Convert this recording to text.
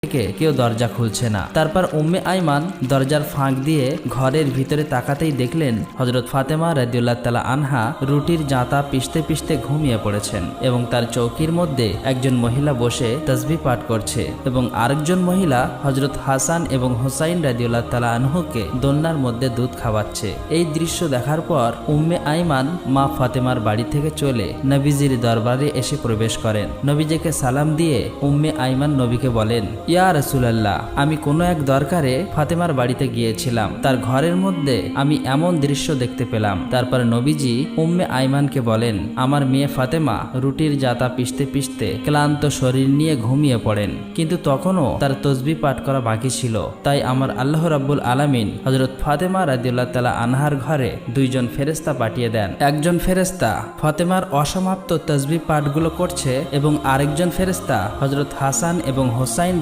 থেকে কেউ দরজা খুলছে না। তারপর উম্মে আইমান দরজার ফাঁক দিয়ে ঘরের ভিতরে তাকাতেই দেখলেন হযরত ফাতেমা রাদিয়াল্লাহু তাআলা আনহা রুটির জাঁতা পিষতে পিষতে ঘুমিয়ে পড়েছেন এবং তার চৌকির মধ্যে একজন মহিলা বসে তাসবিহ পাঠ করছে এবং আরেকজন মহিলা হযরত হাসান এবং হুসাইন রাদিয়াল্লাহু তাআলা আনহুকে দোলনার মধ্যে দুধ খাওয়াচ্ছে। এই দৃশ্য দেখার পর উম্মে আইমান মা ফাতেমার বাড়ি থেকে চলে নবীজির দরবারে এসে প্রবেশ করেন। নবীজিকে সালাম দিয়ে উম্মে আইমান নবীকে বলেন, ইয়া রাসূলুল্লাহ, আমি কোনো এক দরকারে ফাতেমার বাড়িতে গিয়েছিলাম, তার ঘরের মধ্যে আমি এমন দৃশ্য দেখতে পেলাম। তারপর নবীজি উম্মে আইমানকে বলেন, আমার মেয়ে ফাতেমা রুটির জাতা পিষতে পিষতে ক্লান্ত শরীর নিয়ে ঘুমিয়ে পড়েন, কিন্তু তখনও তার তাসবিহ পাঠ করা বাকি ছিল। তাই আমার আল্লাহ রাব্বুল আলামিন হযরত ফাতেমা রাদিয়াল্লাহু তাআলা আনহার ঘরে দুইজন ফেরেশতা পাঠিয়ে দেন। একজন ফেরেশতা ফাতেমার অসমাপ্ত তাসবিহ পাঠগুলো করছে এবং আরেকজন ফেরেশতা হযরত হাসান এবং হুসাইন